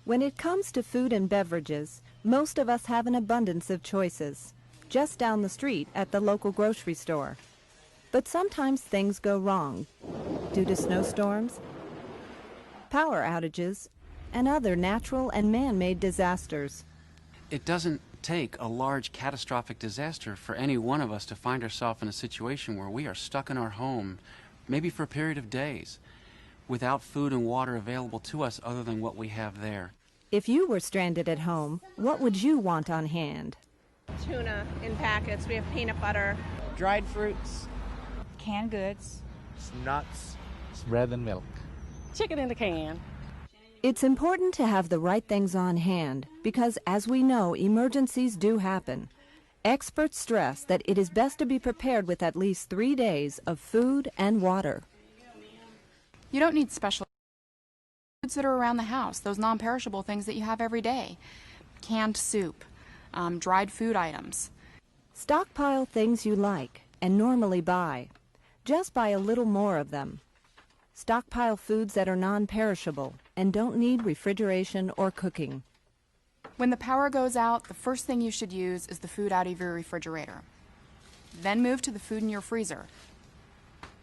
When it comes to food and beverages, most of us have an abundance of choices, just down the street at the local grocery store. But sometimes things go wrong due to snowstorms, power outages, and other natural and man-made disasters. It doesn't take a large catastrophic disaster for any one of us to find ourselves in a situation where we are stuck in our home, maybe for a period of days, without food and water available to us other than what we have there. If you were stranded at home, what would you want on hand? Tuna in packets. We have peanut butter. Dried fruits. Canned goods. Nuts. Bread and milk. Chicken in the can. It's important to have the right things on hand because, as we know, emergencies do happen. Experts stress that it is best to be prepared with at least 3 days of food and water. You don't need special foods that are around the house, those non-perishable things that you have every day. Canned soup, dried food items. Stockpile things you like and normally buy. Just buy a little more of them. Stockpile foods that are non-perishable and don't need refrigeration or cooking. When the power goes out, the first thing you should use is the food out of your refrigerator. Then move to the food in your freezer.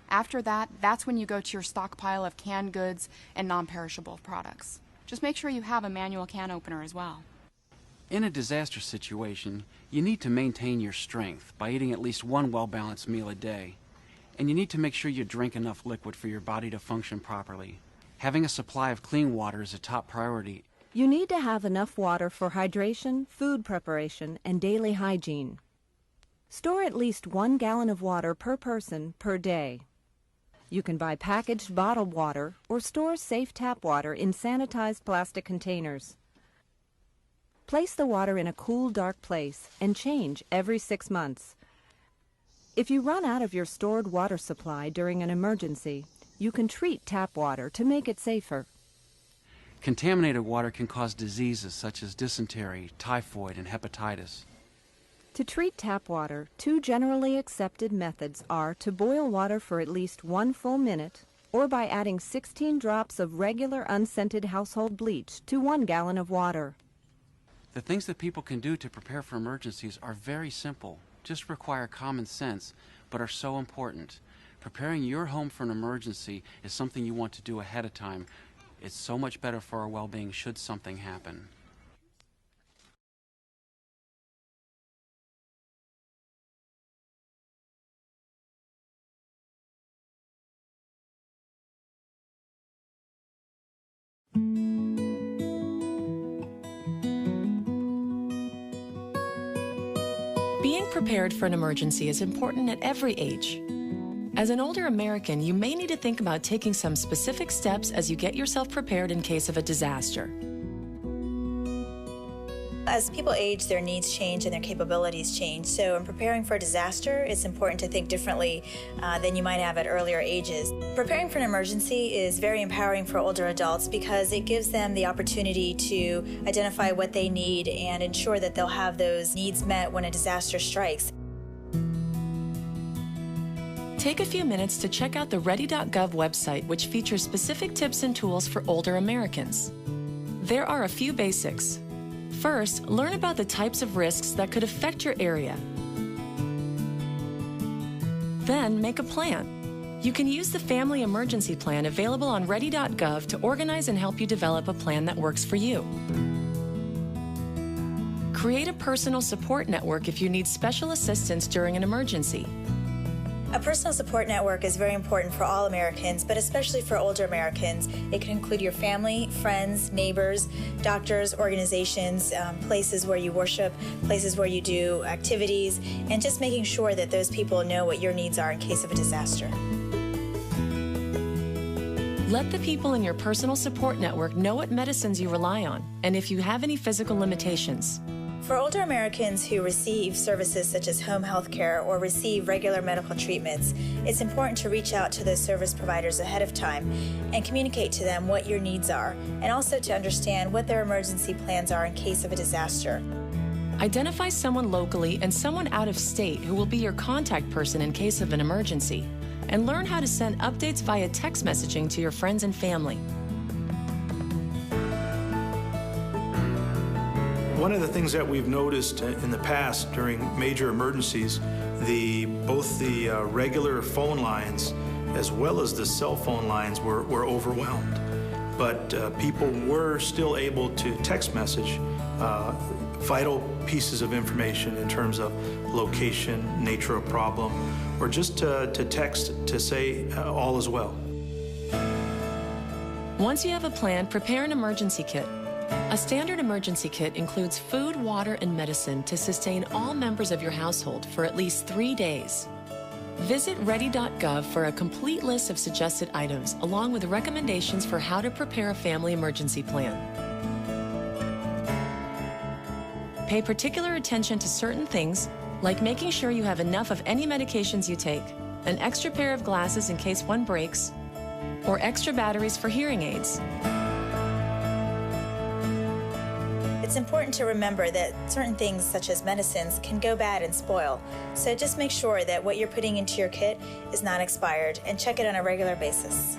After that, that's when you go to your stockpile of canned goods and non-perishable products. Just make sure you have a manual can opener as well. In a disaster situation, you need to maintain your strength by eating at least one well-balanced meal a day. And you need to make sure you drink enough liquid for your body to function properly. Having a supply of clean water is a top priority. You need to have enough water for hydration, food preparation, and daily hygiene. Store at least 1 gallon of water per person per day. You can buy packaged bottled water or store safe tap water in sanitized plastic containers. Place the water in a cool, dark place and change every 6 months. If you run out of your stored water supply during an emergency, you can treat tap water to make it safer. Contaminated water can cause diseases such as dysentery, typhoid, and hepatitis. To treat tap water, 2 generally accepted methods are to boil water for at least 1 full minute or by adding 16 drops of regular unscented household bleach to 1 gallon of water. The things that people can do to prepare for emergencies are very simple, just require common sense, but are so important. Preparing your home for an emergency is something you want to do ahead of time. It's so much better for our well-being should something happen. Being prepared for an emergency is important at every age. As an older American, you may need to think about taking some specific steps as you get yourself prepared in case of a disaster. As people age, their needs change and their capabilities change. So in preparing for a disaster, it's important to think differently than you might have at earlier ages. Preparing for an emergency is very empowering for older adults because it gives them the opportunity to identify what they need and ensure that they'll have those needs met when a disaster strikes. Take a few minutes to check out the Ready.gov website, which features specific tips and tools for older Americans. There are a few basics. First, learn about the types of risks that could affect your area. Then, make a plan. You can use the Family Emergency Plan available on Ready.gov to organize and help you develop a plan that works for you. Create a personal support network if you need special assistance during an emergency. A personal support network is very important for all Americans, but especially for older Americans. It can include your family, friends, neighbors, doctors, organizations, places where you worship, places where you do activities, and just making sure that those people know what your needs are in case of a disaster. Let the people in your personal support network know what medicines you rely on, and if you have any physical limitations. For older Americans who receive services such as home health care or receive regular medical treatments, it's important to reach out to those service providers ahead of time and communicate to them what your needs are, and also to understand what their emergency plans are in case of a disaster. Identify someone locally and someone out of state who will be your contact person in case of an emergency, and learn how to send updates via text messaging to your friends and family. One of the things that we've noticed in the past during major emergencies, both the regular phone lines as well as the cell phone lines were overwhelmed. But people were still able to text message vital pieces of information in terms of location, nature of problem, or just to text to say all is well. Once you have a plan, prepare an emergency kit. A standard emergency kit includes food, water, and medicine to sustain all members of your household for at least 3 days. Visit ready.gov for a complete list of suggested items, along with recommendations for how to prepare a family emergency plan. Pay particular attention to certain things, like making sure you have enough of any medications you take, an extra pair of glasses in case one breaks, or extra batteries for hearing aids. It's important to remember that certain things such as medicines can go bad and spoil, so just make sure that what you're putting into your kit is not expired and check it on a regular basis.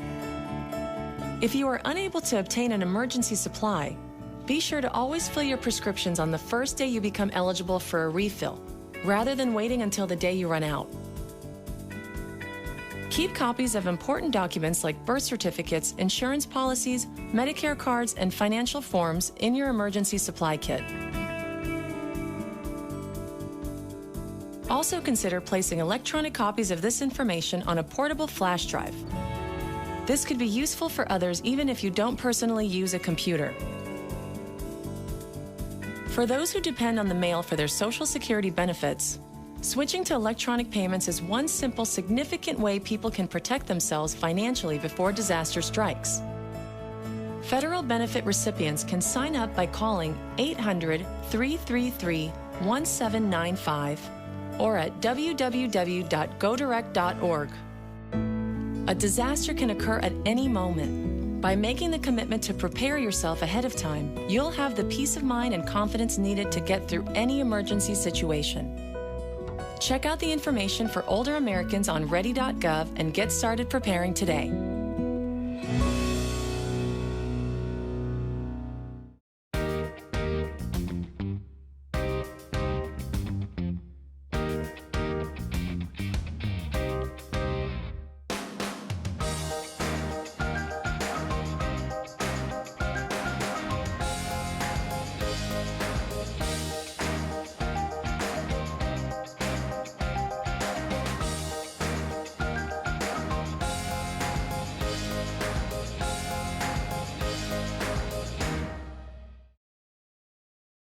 If you are unable to obtain an emergency supply, be sure to always fill your prescriptions on the first day you become eligible for a refill, rather than waiting until the day you run out. Keep copies of important documents like birth certificates, insurance policies, Medicare cards, and financial forms in your emergency supply kit. Also consider placing electronic copies of this information on a portable flash drive. This could be useful for others even if you don't personally use a computer. For those who depend on the mail for their Social Security benefits, switching to electronic payments is one simple, significant way people can protect themselves financially before disaster strikes. Federal benefit recipients can sign up by calling 800-333-1795 or at www.godirect.org. A disaster can occur at any moment. By making the commitment to prepare yourself ahead of time, you'll have the peace of mind and confidence needed to get through any emergency situation. Check out the information for older Americans on ready.gov and get started preparing today.